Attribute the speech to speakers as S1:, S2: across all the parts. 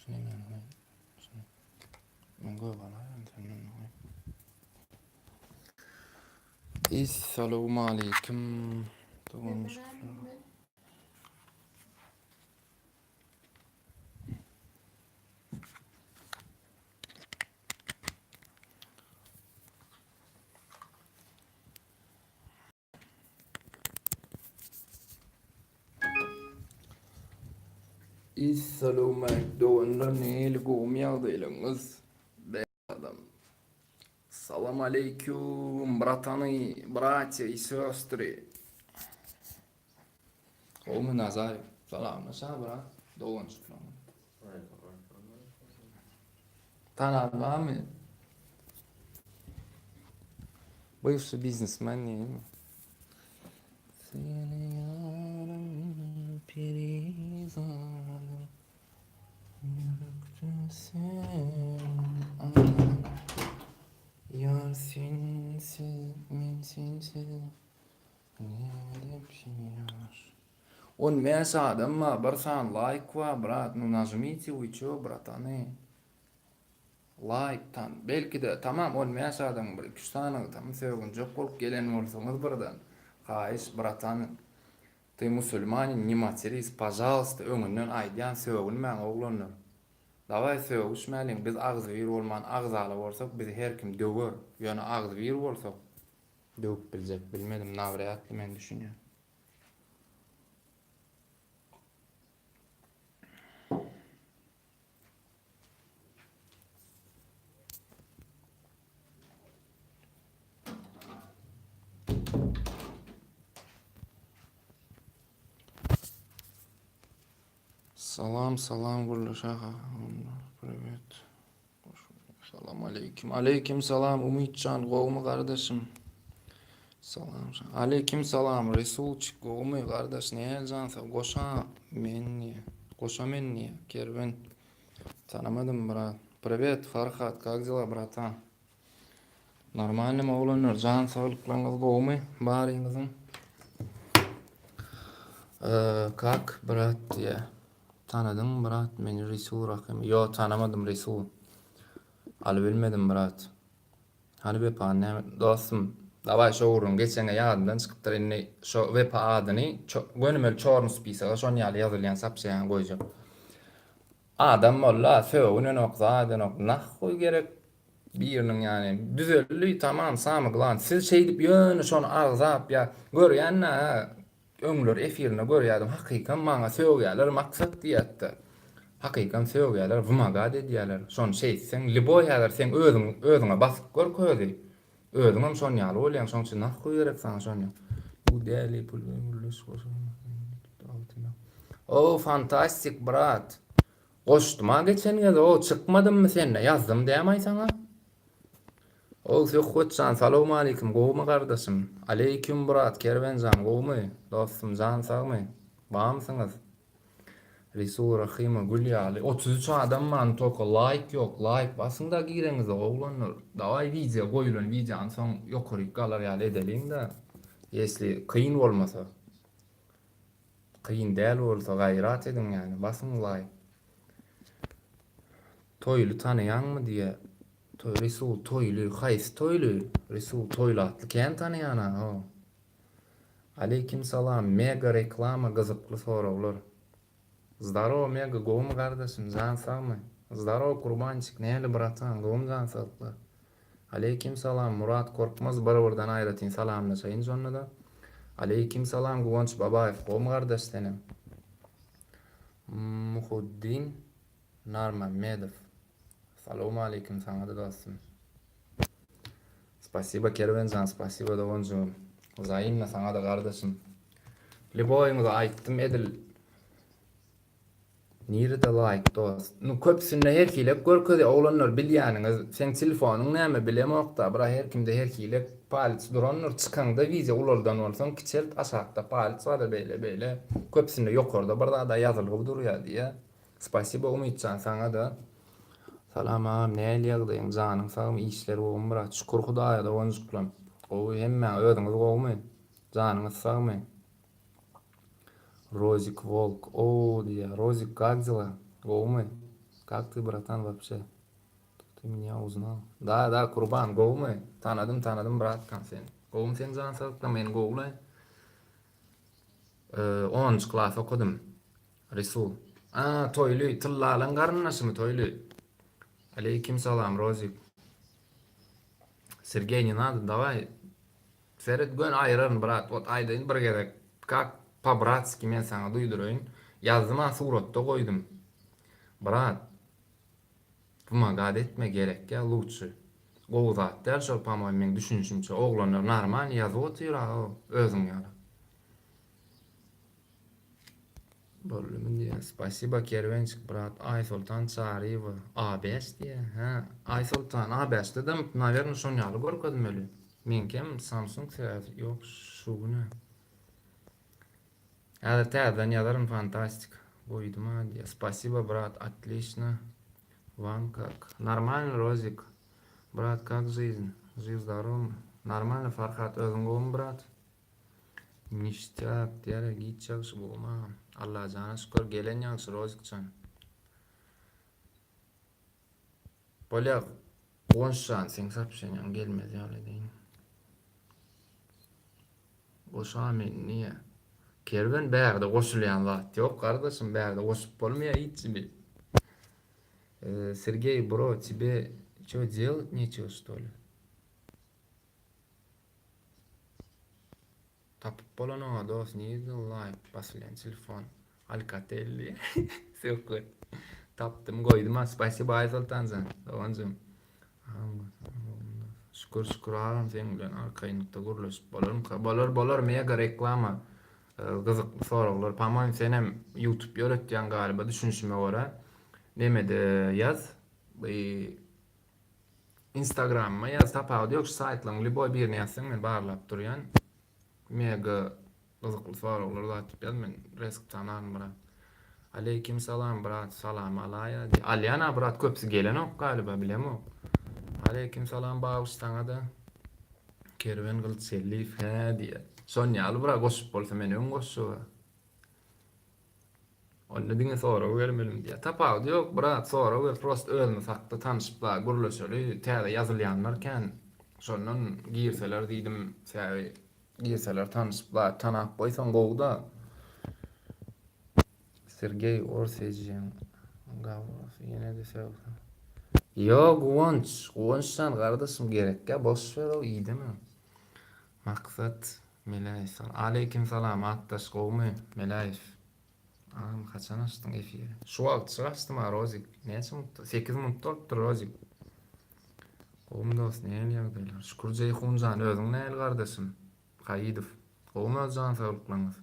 S1: Assalamu alaikum. Assalamu alaikum. Elgum yağdıylanız. Be adam. Salam alaikum. Bratani, bratya и сестры. Oğlum Nazar. Salam nasıl brat? Doğan çıkıyor. Tanıdın mı? Bывший бизнесмен değil mi? Seni yarım perizanım. Yar sensiz, men sensiz. Он месяц, ма, барсан, лайк ва, брат, ну нажмите вы чё, братаны? Лайк tan. Belki de tamam on mesajdan bir 2 tane tam sevgin çok bolup gelen olsanız birden. Kayış bratan. Ты мусульманин, не матерись, пожалуйста, öňünden aýdýan söwgünmän oglanlar. Daway söwgüşmäliň, biz agzy bir bolman, agzaly bolsak, bizi her kim döwer. Ýöne agzy bir bolsak, döwüp biljek, bilmedim, nawraýatly men düşünýär. Salam salam gurlaşağa. Привет. Salam aleyküm. Aleyküm salam Umutcan gowmy kardeşim. Salam. Aleyküm salam Resulçik gowmy kardeş näme jansa goşa menni. Goşa menni kerben. Tanımadım brat. Привет Farhat, как дела, bratан? Нормально mı oğlanlar? Can sağlıklarınız gowmy? Baryňyzyň. Как brat diye. Tanıdın brat meni Resul Rahim. Yo tanımadım Resul. Alı bilmedim brat. Hani be panne dostum. Davay şoğurun geçene yadından çıkıptır inni şo web adyny gönümel çormus spisa şon ýaly ýazylýan sapşaýan goýjak. Adam bolla söwüne nokta nok nahoy gerek biriniň ýani düzelli tamam samyglan siz şey dip ýöne şonu agzap ýa görýän öňler efirine görýärdim hakykan maňa söwýärler maksat diýetdi. Hakykan söwýärler wymaga edýärler. Şonu şeýsen liboýärler sen özüňe basyp gör közi. Özüňem şonu ýaly bolýan şoň üçin nahoy gerek saňa şonu. Bu däli pul Oh fantastik brat. Goşduma geçen ýaly o çykmadymmy sende ýazdym diýäm saňa. Ol söhbetçan salamu aleykum gowmy kardeşim. Aleyküm brat kerbenjan gowmy dostum jan sagmy. Bamsyňyz? Resul Rahim Gulýaly 33 adam man toko like ýok like basyňda gireňiz oglanlar. Daway video goýulan videoň soň ýokary galar ýaly edeliň de. Ýesli kıyın bolmasa. Kıyın däl bolsa gaýrat ediň ýani basyň like. Toýly tanıyanmı diye. Resul toýly, haýsy toýly? Resul toýlatly kän tanıýana o. Aleyküm salam, mega reklama gyzykly sorawlar. Здорово, mega gowmy kardeşim, jan sagmy? Здорово, kurbançyk, näli bratan, gowmy jan saglar? Aleyküm salam, Murat Korkmaz barabyrdan aýratyn salamlaşaýyn şonda da. Aleyküm salam, Guwanç Babaýew, gowmy kardeş senem? Muhuddin Narmamedov. Salamu alaikum sana da dostum. Спасибо Kervencan, спасибо Doğancuğum. Uzayımla sana da kardeşim. Liboyumu da ayttım edil. Nire de like dost. Nu köpsünde her kilek görközi oğlanlar bilýäniňiz. Sen telefonuň näme bilemokda, bira her kimde her kilek palit duranlar çykanda wize ulardan bolsaň kiçelt aşakda palit var beýle. Köpsünde ýokarda birda da ýazylyp durýar diýe. Спасибо Umutcan sana da. Salam ağam, näli ýagdaýyň janyň sagmy işler bolmy brat. Şükür Hudaýa da onjuklam. O hemme öýüňiz gowmy? Janyňyz sagmy? Rozik Volk, o diye, Rozik как дела? Gowmy? Как ты, bratан, вообще? Ты меня uznal. Da, kurban, gowmy? Tanıdım, bratkan seni. Gowum sen jan sağlıkla, men gowlay. 10-njy klas okudum. Resul. Toyly, tyllalan garynnaşymy Toyly? Aleyküm salam, Rozik. Sergey, не надо, давай. Seret gün ayırın, brat. Ot aýdaýyn bir gerek. Kak по-братски men sana duýduraýyn. Ýazdyma, suratda goýdum. Brat, Pumagad etme gerek ya lучше. Gowzat der şol pamoy men düşünüşimçe oglanlar normal ýazyp otyrar özüň ýaly. Bolmy diýär. Spasiba Kervençik brat. Ay Sultan Çaryeva A5 diýär. Ha, Ay Sultan A5'de de naверное şol ýaly görkezdim öli. Menkem Samsung ýok şu güne. Hada täzeden ýazarym fantastik. Goýdum diýär. Spasiba brat, отлично. Вам как? Нормально, Розик? Брат, как жизнь? Жив, здоров? Нормально, Фархат? Özüň bolmy, брат? Ништяк, diýär, git çagşy bolma. Allah jana şükür, gelen ýagşy, Rozikçan. Bolýar, gonşan, sen sapşenýän gelmez ýaly diýin. Goşa men niýe? Kerben bägde goşulýan zat ýok, gardaşym, bägde goşup bolmaýar hiçbir. Сергей, бро, тебе что, делать нечего, что ли? Tapıp bolana dost, neydi lайк, basılan telefon. Alcatel. Süper. Taptım, koydum. Spasiba Ay Sultancan. Davancım. Şükür ağam sen bilen arkaýynykda gurlaşyp bolar mega reklama. Gyzykly soraglar. Pamam senem YouTube ýöretýän galyba düşünüşime gora. Nemede yaz. Instagram'a yaz tapaw diýok saytlaryň liboy birini ýazsaň men barlap durýan. Mega gyzykly soraglar atyp ýaz men resk tanarym brat. Aleyküm salam brat, salam alaya. Alyana brat köpsi gelen ok galyba bilemok. Aleyküm salam bagıştaňa da. Kerwen gyl sellif he diýär. Şon ýaly brat goşup bolsa men öň goşuwa. Onda diňe soraw bermelim diýär. Tapaw diýok brat, soraw ber prost özüni sakda tanyşyplar, gurlaşaly, täze ýazylýanlarken şondan girseler diýdim, säwe girseler tanyşyplar, tanap goýsaň gowda. Sergey Orsejyan gawras ýene de sew. Ýok, Guwançdan gardaşym gerek ya, boş ver o iýdimi? Maksat Melaýew. Aleyküm salam, atdaş gowmy? Melaýew. Kaçan açtın efire? Şu altı açtım ha Rozik. Neyse mutlu? 8 mutlu oluptur Rozik. Oğum dost neyel ýagdaýlar? Şükür Ceyhuncan özüň näil gardaşym? Haýydyw. Oğum özcan sağlıklaňyz.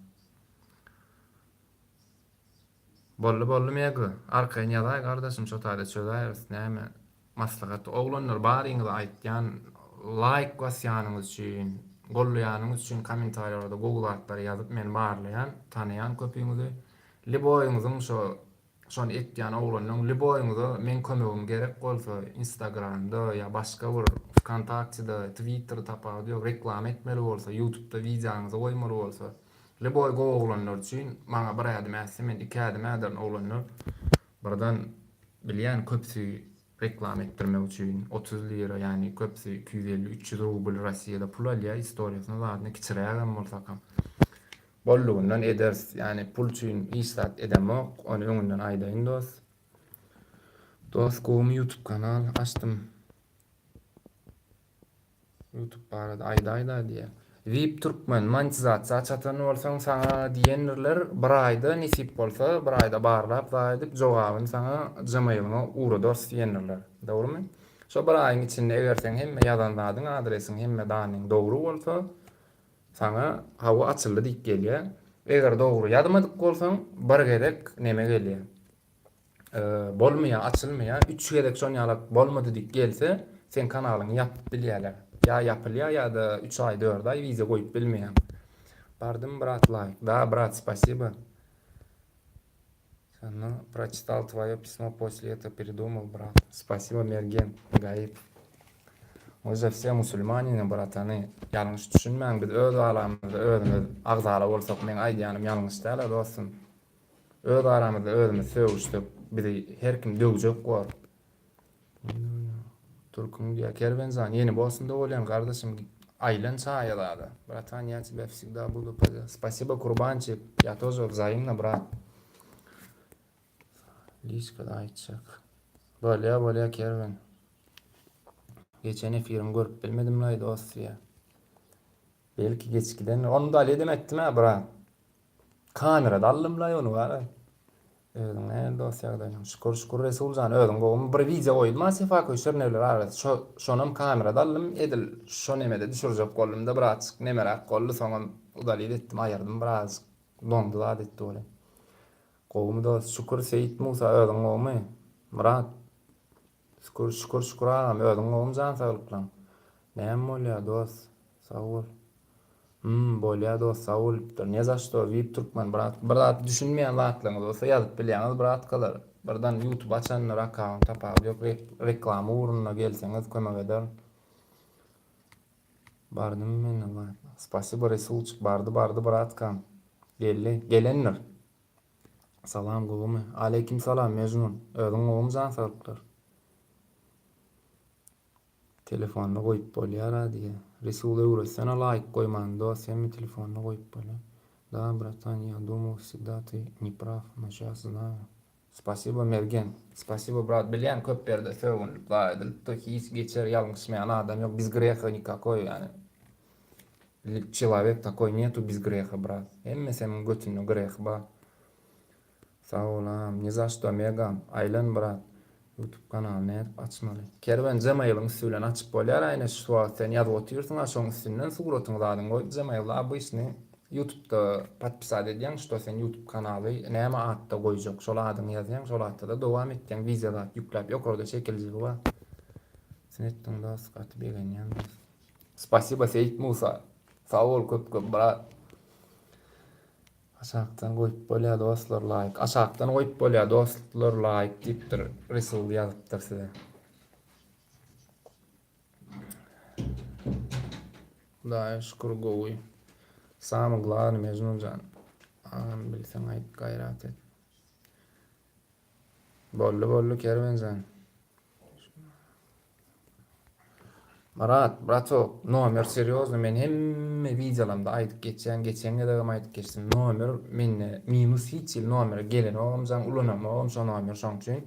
S1: Bolly mega. Arkaýyn ýazaý gardaşym şo taýda çözaýbys. Näme? Maslahat oglanlar baryňyz aýtýan like basýanyňyz üçin, gollaýanyňyz üçin kommentariýlarda Google adlary ýazyp meni barlaýan, tanaýan köpüňizi liboýuňyzyň şonu etýän oglanyň liboýuňyza men kömegim gerek bolsa Instagramda ýa başga bir kontaktda, Twitterda tapaw diýok, reklam etmeli bolsa, YouTube'da wideoňyzy goýmaly bolsa, liboý oglanlar üçin maňa bir ýa-da men 2 ýa-da oglanlar birden bilýän köpsi reklam etdirmek üçin 30 lira, ýani köpsi 250-300 rubl Rossiýada pul alýar, historiýasyny zadyny kiçirägem bolsakam. Bollugundan eders, yani pul üçin istat edemok, onu öňünden aýdaýyn dost. Dost gowum YouTube kanal açtım. YouTube barada aýda diýär. VIP Türkmen monetizasiýa çatan bolsaň saňa diýenler bir aýda nisip bolsa, bir aýda barlap zaýdyp jogabyny saňa Gmail'ňa ura dost diýenler. Dogrymy? Şo bir aýyň içinde eger sen hemme ýazandadyň adresiň hemme danyň dogry bolsa, sana hawa açyldy diýip gelýär. Eger dogry ýazmadyk bolsaň, bir gerek neme gelýär. Bolmaýar, açylmaýar, 3 gerek şon ýalak bolmady diýip gelse, sen kanalyňy ýapyp bilýärler. Ya yapılıyor ya da 3 ay 4 ay vize koyup bilmeyen. Bardым, брат, лайк. Да, брат, спасибо. Ну, прочитал твое письмо, после этого передумал, брат. Спасибо, Мерген, Гаип. Уже все musulmanyny, bratany, ýalňyş düşünmäň, biz öz aramyzda özümiz agzala bolsak, men aýdýanym ýalňyş däl dostum. Öz aramyzda özümiz söwüşdik. Bizi her kim döwjek bar. Turkun diye Kervenzan yeni bolsun da bolýan kardeşim aylan çaýalady. Bratanya тебе всегда буду. Спасибо, Курбанчик. Я тоже взаимно, брат. Личкада aýtjak. Bolýa Kerven. Geçen efirim görüp bilmedim laý dostya. Belki geçkiden onu da aledem etdim ha bra. Kamerada allym laý onu gara. Özüň näme dosýagdaýam. Şükür Resuljan özüň gowum bir video goýulma sefa köşür neler ara. Şonam kamerada allym edil. Şo nemede düşürjek gollumda birazçyk nemerak gollu soňam udalyt etdim aýardym biraz. Dondu da etdi bolýar. Gowum da şükür Seyit Musa özüň gowumy. Murat. Şükür ağam özüň gowum jan saglyplan. Näme bolýar dost? Sag bol. Bolýar dost, sag bol. Ne zašto VIP Türkmen brat düşünmeýän wagtlaryňyz bolsa ýazyp bilýäňiz brat galar. Birden YouTube açanlar account tapar, ýok reklam uğruna gelseňiz kömek eder. Bardym men Allah. Spasibo Resulçyk bardy brat kam. Gelenler. Salam gowumy. Aleyküm salam Mejnun. Özüň gowum jan saglyplar. Telefonunu koyup bolýar diye. Resul öwresene laýyk goýman da sen telefonunu koyup bolýar. Да, братан, я думал всегда ты не прав, но сейчас знаю. Спасибо, Мерген. Спасибо, брат. Bilýän köp berde söwünlip laýdyl. To hiç geçer ýalňyşmaýan adam ýok. Biz greha nikakoy yani. Человек такой нету без греха, брат. Emmesem götünü greh ba. Sağ olam. Ni za što megam. Aylan, brат. YouTube kanalyny açmaly. Kerven Gmail'ın üstünden açıp bolýar, aýna şu wagt sen ýazyp oturýarsyň, şoň üstünden suratyňy adyň goýup Gmail'a bu işni YouTube'da patpisat edýän, şo sen YouTube kanaly näme atda goýjak, şol adyny ýazýan, şol atda da dowam etýän videolar ýükläp ýokarda çekiljigi bar. Sen etdiň da sgaty begenýän. Spasibo Seyit Musa. Sağ ol köp brat. Aşağıdan koyup bolýar dostlar laýyk. Aşağıdan koyup bolýar dostlar laýyk diýipdir. Resul ýazypdyr size. Da şükür gowy. Samyň glany Mejnunjan. Bilseň aýt gaýrat et. Bollu Kervenjan. Brato, nomer seriozno, men hemme videolamda aýdyp geçen gedegem aýdyp geçdim. Nomer menne minus hiç il nomer gelen oğamjan ulanamam şo nomer şoň üçin.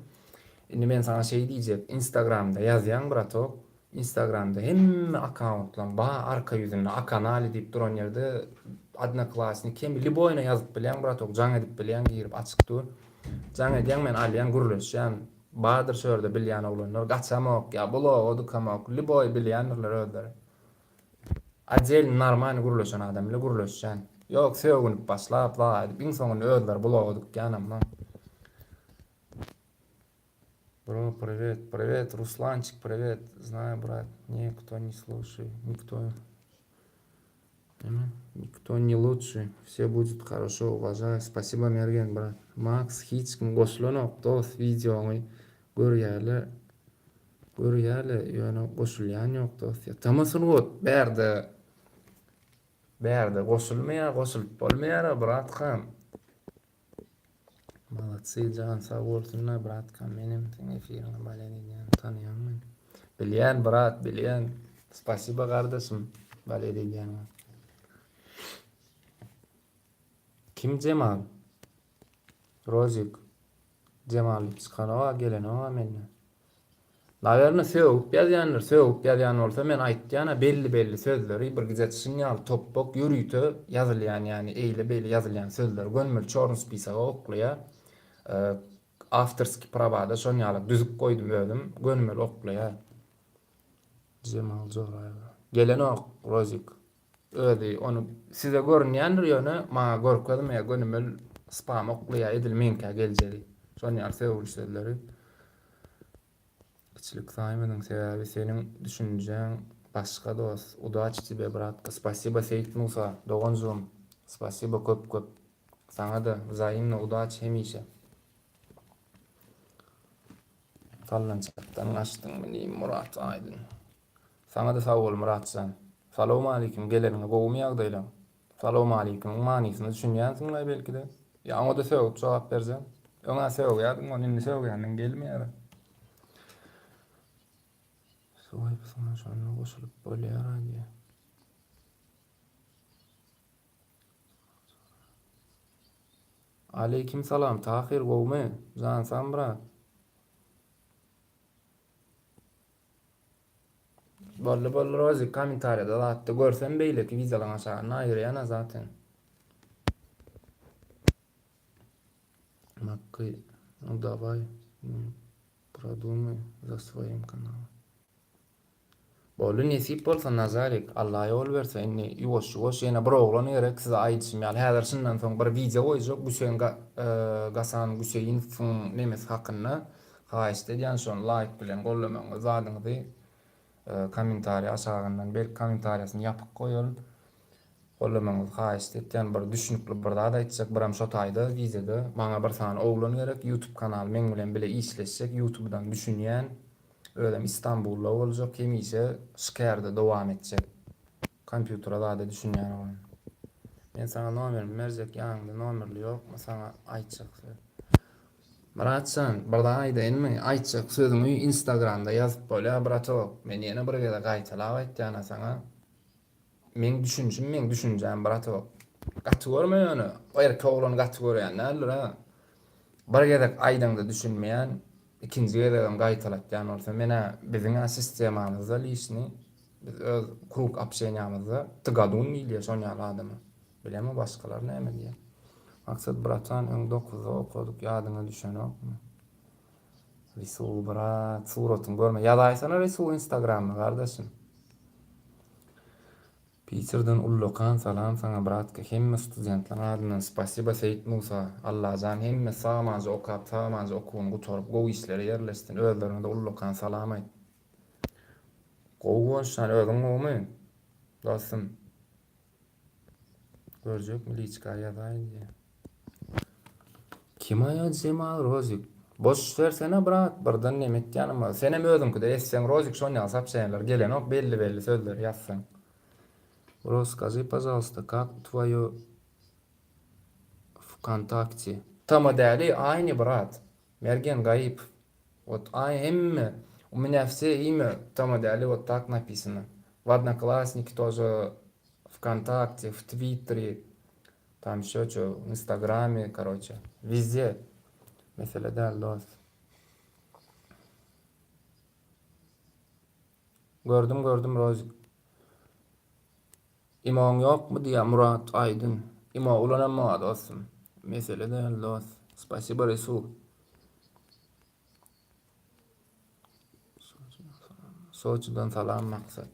S1: Indi men sana şey diýjek, Instagramda ýazýan brato, Instagramda hemme accountlam ba arka ýüzünde akanal diýip duran ýerde Одноклассник kim liboyna ýazyp bilýän brato, jaň edip bilýän girip açykdy. Jaň edýän men alýan gürleşýän. Bahadır şöyle bilýän oglanlar gaçamak ya bolo kamak liboy bilýänler öder. Acel normal gurulşan adamla gurulşan. Yok söwgün başlap laýdy. Bin soňy öder bolo canım. Bro, привет, Русланчик, привет. Знаю, брат, никто не слушает, никто не лучше. Все будет хорошо, уважаю. Спасибо, Мерген, брат. Макс, hiç kim goşlanok dost videoňy görýärler. Ýöne goşulýan ýok dost. Tamasyny got berde goşulmaýar, goşulyp bolmaýar, brat kam. Malatsy jan sağ bolsunlar, brat kam. Menim sen efirine balediýän tanýanmyn. Bilýän, brat, bilýän. Spasibo kardeşim, balediýän. Kim Cemal? Rozik. Cemal çıkana gelene menne. Laýaryny söwüp ýazýan bolsa men aýtdyana belli sözleri bir gizetçiň ýaly topbok ýürüýte ýazylýan ýani eýle beýle ýazylýan sözler gönmel çorun spisaga oklaýar. Авторский правада şon ýaly düzüp goýdum öldüm gönmel oklaýar. Cemal Joraýew. Gelene Rozik. Ödi onu size görünýändir ýöne maňa görkezdim ýa gönmel spam oklaýar edilmeňkä geljeli. Şon ýaly sözleri. Kiçilik saýmadyň sebäbi seniň düşünjeň başga dost. Udaç тебе, братка. Спасибо, Seyit Musa. Dogonjum. Спасибо köp. Sana da zaýymly udaç hemişe. Sallançakdan açdyň meni Murat Aydın. Sana da sag bol Muratjan. Salamu alaykum geleniňe gowum ýagdaýlar. Salamu alaykum manysyny düşünýänsiňler belki de. Ýa-da söwüp jogap berjem. Ona söýýärdiň, onu indi söýýänden gelmeýär. Soýup sana şonu goşulyp bolýar diýe. Aleyküm salam, Tahir gowmy? Jansan bra. Bolly rozy komentariyada zatda görsem beýleki wizadan aşagyna aýrýana zaten. Маккы, ну давай, продумай за своим каналом. Bolly nesip bolsa Nazarik, Allah ýol berse, inni ýuwaş ýene bir oglan gerek size aýdysym ýaly häzir şundan soň bir video goýjak Güseýin Gasan Güseýin nemes hakynda haýyş edýän şonu like bilen gollamaňyzy zadyňyzy komentariýa aşagyndan belki komentariýasyny ýapyp goýalım. Gollamaňyzy haýyş etýän bir düşünükli bir zat aýtjak, biram şo taýda videoda maňa bir sany oglan gerek YouTube kanaly meň bilen bile işleşjek, YouTube'dan düşünýän ödem İstanbul'da olacak, kemise şikerde dowam etjek. Kompýutera da düşünýän olan. Men sana nomer berjek, ýaňda nomerli ýokmy, sana aýtjak. Muratsan, birden aýda enmi aýtjak sözüňi Instagramda ýazyp bolýar, brato. Men ýene bir gede gaýtalap aýtýan sana. Men düşünjäm brato. Gaty görmeýäni, o erkek oglany gaty görýän näler ha. Bir gede aýdanda düşünmeýän, ikinji gede gaýtalatýan bolsa, mene biziň sistemamyzda lişni biz öz krug общениýamyzda tygadun diýýär şonýal adamy. Bilemi başgalar näme diýär. Maksat bratan 9-da okuduk, ýadyňa düşenokmy? Resul brat, suratyny görme. Ýadaýsana Resul Instagram'y gardaşym. Peterden Ullokan salam sana bratka, hemme studentlar adından spasiba Seyit Musa. Allah can hemme sağmanca okap, sağmanca okuwun gutorup gow işleri yerleştin. Özlerine de Ullokan salam aýt. Gow goşan özüň gowmy? Dostum. Görjek mi liçka ýadaý diýe. Kim aýa Cemal Rozik? Boş versene brat, birden nemet ýanyma. Senem özüňkide esen Rozik şonu ýazyp şeýler gelenok belli sözler ýazsaň. Расскажи, пожалуйста, как твое ВКонтакте? Там модели aynı брат. Мерген Гаип. Вот имя. У меня все имя там модели вот так написано. В Одноклассники тоже, ВКонтакте, в Твиттере, там еще что, в Инстаграме, короче. Везде. Mesela del dost. Gördüm Rozik. İmam yok mu diye Murat Aydın. İmam ulanamma dostum. Mesele değil dost. Spasiba Resul. Soçudan salam maksat.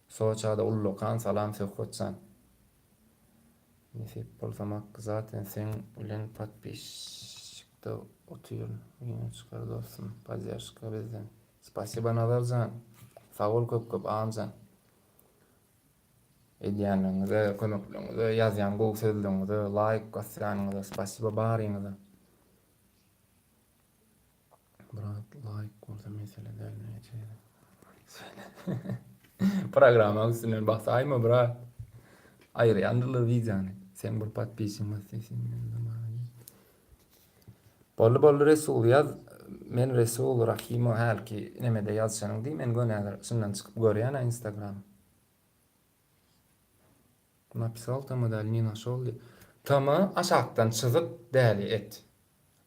S1: Soçada Ullokan salam sökotsan. Nesip bolsamak zaten sen ulan patpişikte otuyor. Yine çıkar dostum. Pazyaşka bizden. Spasiba nazarcan. Sağ ol köp ağamcan. Edýänliňize, kömekliňize, ýazýan gowy sözleriňize, like gassýanyňyza, spasiba baryňyza. Brat, like bolsa mesele däl näçe. Programa üstünden bahsaýma brat. Aýrýandyly wizyany. Sen bir patpisim basdyň. Bolly Resul ýaz. Men Resul Rahimo herki nemede ýazşanyň diýip men gönäger şundan çykyp görýän Instagram. Написал там даль не нашел. Tama aşaktan çyzyp däli et.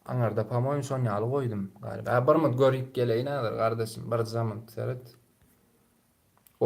S1: Aňarda pamoýun şonu ýaly goýdum. Garyp. Birmit görýip geleýin agar gardaşym bir zaman seret.